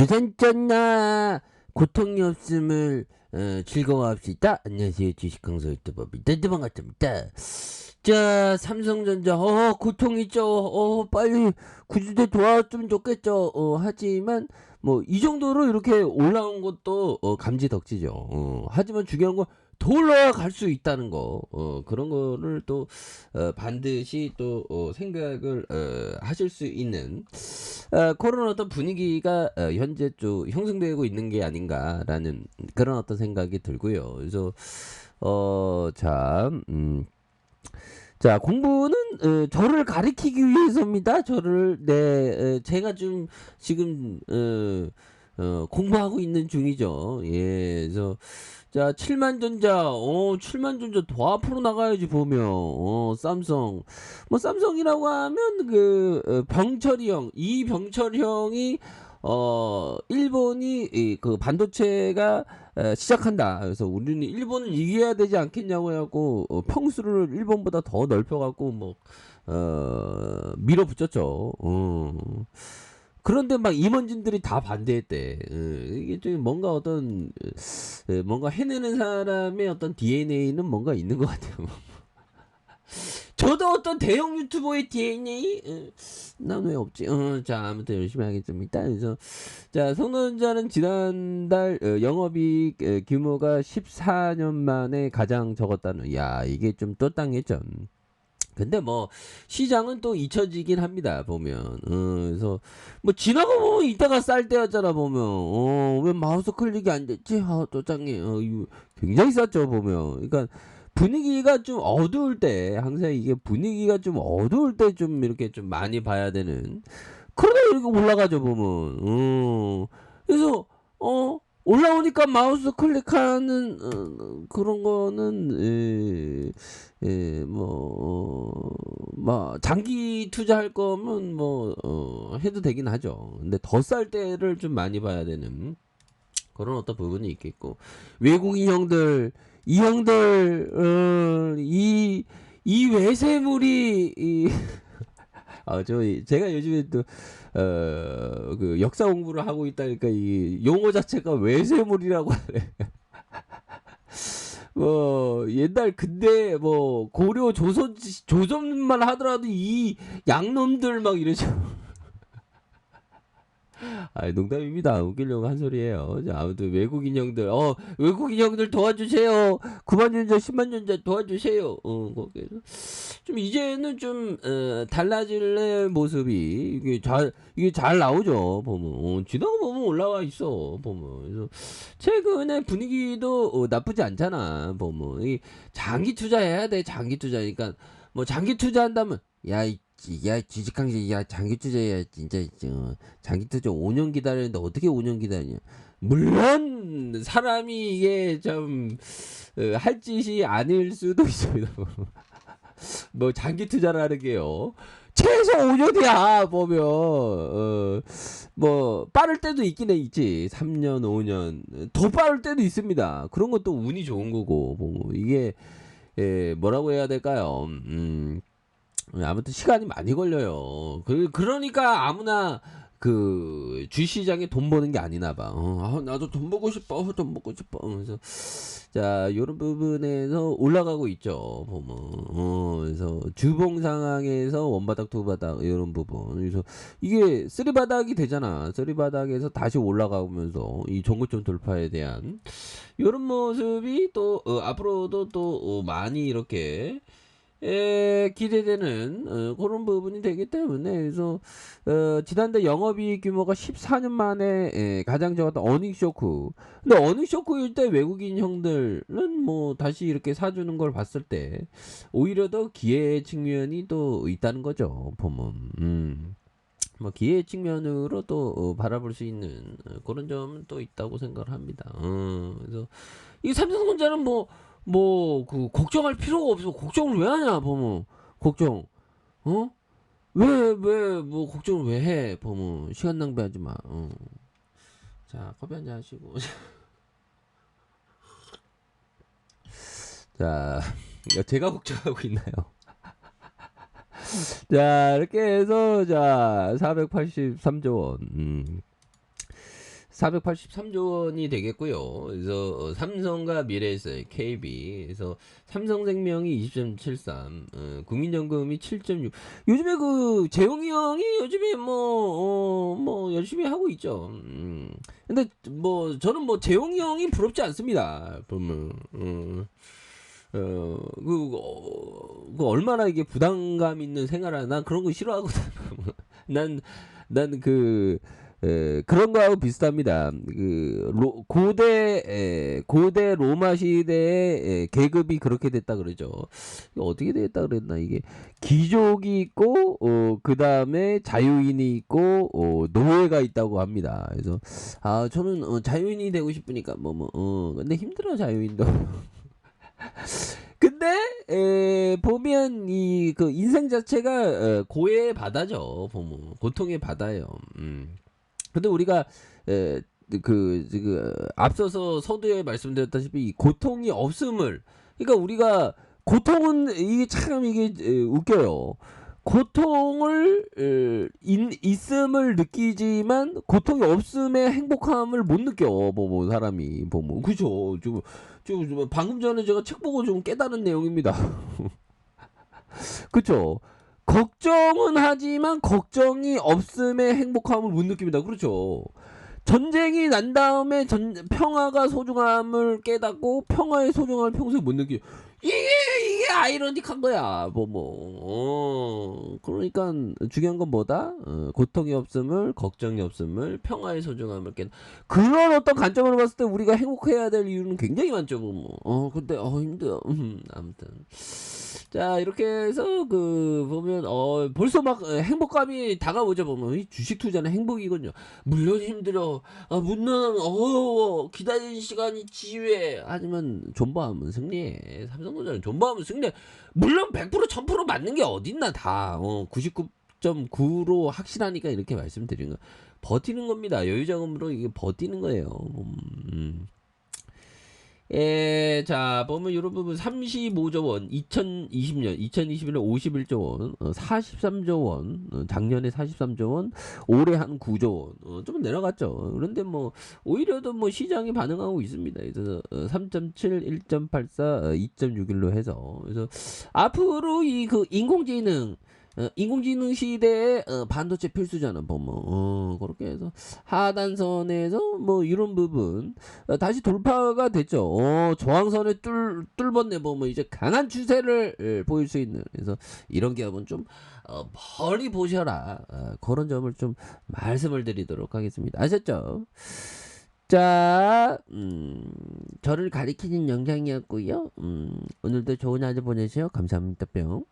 주산전나 고통이 없음을 즐거워합시다. 안녕하세요, 주식강사 유튜버 미달드방 같습니다. 자, 삼성전자 고통 있죠. 빨리 구주대 도와줬으면 좋겠죠. 하지만 뭐 이 정도로 이렇게 올라온 것도 감지덕지죠. 하지만 중요한 건 더 올라갈 수 있다는 거, 그런 거를 또 반드시 또 생각을 하실 수 있는 그런 어떤 분위기가 현재 좀 형성되고 있는 게 아닌가라는 그런 어떤 생각이 들고요. 그래서 자, 공부는 저를 가리키기 위해서입니다. 제가 좀 지금 공부하고 있는 중이죠. 예, 그래서 자, 7만전자 더 앞으로 나가야지 보면 삼성, 뭐 삼성이라고 하면 병철이 형, 이 병철 형이 일본이 그 반도체가 시작한다. 그래서 우리는 일본을 이겨야 되지 않겠냐고 하고 평수를 일본보다 더 넓혀갖고 뭐 밀어붙였죠. 그런데 막 임원진들이 다 반대했대. 이게 좀 뭔가 뭔가 해내는 사람의 어떤 DNA는 뭔가 있는 것 같아요. 저도 어떤 대형 유튜버의 DNA 난 왜 없지? 자, 아무튼 열심히 하겠습니다. 그래서 자, 성노전자는 지난달 영업이익 규모가 14년 만에 가장 적었다는. 야, 이게 좀 또 땅했죠. 근데 뭐 시장은 또 잊혀지긴 합니다. 보면 그래서 뭐 지나가 보면 이따가 쌀 때였잖아. 보면 왜 마우스 클릭이 안 됐지? 또 짱해. 이거 굉장히 쌌죠. 보면 그러니까 분위기가 좀 어두울 때, 항상 이게 분위기가 좀 어두울 때 좀 이렇게 좀 많이 봐야 되는. 그러다 이렇게 올라가죠 보면. 그래서 올라오니까 마우스 클릭하는 그런 거는 뭐 장기 투자할 거면 뭐 해도 되긴 하죠. 근데 더 쌀 때를 좀 많이 봐야 되는 그런 어떤 부분이 있겠고, 외국인 형들, 이 형들 이 외세물이 제가 요즘에 또 그 역사 공부를 하고 있다니까 이 용어 자체가 외세물이라고 하네. 뭐 옛날 근대 뭐 고려 조선만 하더라도 이 양놈들 막 이러죠. 농담입니다. 웃기려고 한 소리예요. 자, 아무튼 외국인 형들 도와주세요. 9만전자 10만전자 도와주세요. 거기서 좀 이제는 좀 달라질 모습이 이게 잘 나오죠. 보면 지나가 보면 올라와 있어. 보면 그래서 최근에 분위기도 나쁘지 않잖아. 보면 이 장기 투자해야 돼. 장기 투자니까 뭐 장기 투자한다면 주식강의 장기 투자야 진짜 장기 투자 5년 기다리는데 어떻게 5년 기다리냐. 물론 사람이 이게 좀 할 짓이 아닐 수도 있습니다. 뭐 장기 투자라는 게요, 최소 5년이야 보면. 뭐 빠를 때도 있긴 있지. 3년 5년 더 빠를 때도 있습니다. 그런 것도 운이 좋은 거고 뭐 이게 뭐라고 해야 될까요? 아무튼 시간이 많이 걸려요. 그러니까 아무나 그 주시장에 돈 버는 게 아니나 봐. 나도 돈 벌고 싶어. 그래서 자, 이런 부분에서 올라가고 있죠. 보면 그래서 주봉 상황에서 원바닥 투바닥 이런 부분. 그래서 이게 쓰리바닥이 되잖아. 쓰리바닥에서 다시 올라가면서 이 종고점 돌파에 대한 이런 모습이 또 앞으로도 또 많이 이렇게 기대되는 그런 부분이 되기 때문에, 그래서 지난달 영업이익 규모가 14년 만에 가장 적었던 어닝 쇼크. 근데 어닝 쇼크일 때 외국인 형들은 뭐 다시 이렇게 사주는 걸 봤을 때 오히려 더 기회 측면이 또 있다는 거죠. 보면 뭐 기회 측면으로 또 바라볼 수 있는 그런 점은 또 있다고 생각을 합니다. 그래서 이 삼성전자는 그 걱정할 필요가 없어. 걱정을 왜 하냐 보면. 걱정 왜 뭐 걱정을 왜 해 보면. 시간 낭비하지 마. 자, 커피 한잔 하시고. 자, 제가 걱정하고 있나요? 자, 이렇게 해서 자 483조 원. 483조 원이 되겠고요. 그래서 삼성과 미래에셋, KB, 그래서 삼성생명이 20.73, 국민연금이 7.6. 요즘에 그 재용이 형이 요즘에 뭐 열심히 하고 있죠. 근데 뭐 저는 뭐 재용이 형이 부럽지 않습니다. 보면 그 얼마나 이게 부담감 있는 생활을 난 그런 거 싫어하거든. 난그 그런 거하고 비슷합니다. 고대 로마 시대의 계급이 그렇게 됐다 그러죠. 이거 어떻게 됐다 그랬나 이게 귀족이 있고 그 다음에 자유인이 있고 노예가 있다고 합니다. 그래서 저는 자유인이 되고 싶으니까 근데 힘들어 자유인도. 근데 보면 이 그 인생 자체가 고해의 바다죠. 보면 고통의 바다예요. 근데 우리가 앞서서 서두에 말씀드렸다시피 이 고통이 없음을, 그러니까 우리가 고통은 이게 참 이게 웃겨요. 고통을 있음을 느끼지만 고통이 없음의 행복함을 못 느껴. 뭐 사람이 보면 그죠. 좀 방금 전에 제가 책 보고 좀 깨달은 내용입니다. 그쵸. 걱정은 하지만 걱정이 없음의 행복함을 못 느낍니다. 그렇죠. 전쟁이 난 다음에 평화가 소중함을 깨닫고 평화의 소중함을 평소에 못 느끼죠. 이게 아이러니한 거야. 그러니까 중요한 건 뭐다? 고통이 없음을, 걱정이 없음을, 평화의 소중함을 깨닫. 그런 어떤 관점으로 봤을 때 우리가 행복해야 될 이유는 굉장히 많죠. 근데 힘들어. 아무튼. 자, 이렇게 해서 보면 벌써 막 행복감이 다가오죠. 보면 이 주식 투자는 행복이거든요. 물론 힘들어. 물론 기다리는 시간이 지휘해. 하지만 존버하면 승리해. 삼성전자는 존버하면 승리해. 물론 100% 1000% 맞는 게 어딨나 다. 99.9로 확실하니까 이렇게 말씀드리는 거. 버티는 겁니다. 여유자금으로 이게 버티는 거예요. 자, 보면 이런 부분 35조 원, 2020년, 2021년 51조 원, 43조 원, 작년에 43조 원, 올해 한 9조 원, 좀 내려갔죠. 그런데 오히려도 시장이 반응하고 있습니다. 그래서 3.7, 1.84, 2.61로 해서. 그래서 앞으로 인공지능 시대에 반도체 필수잖아. 보면 그렇게 해서 하단선에서 이런 부분 다시 돌파가 됐죠. 저항선에 뚫었네. 보면 이제 강한 추세를 보일 수 있는, 그래서 이런 기업은 좀 멀리 보셔라. 그런 점을 좀 말씀을 드리도록 하겠습니다. 아셨죠? 자, 저를 가리키는 영상이었고요. 오늘도 좋은 하루 보내세요. 감사합니다. 뿅.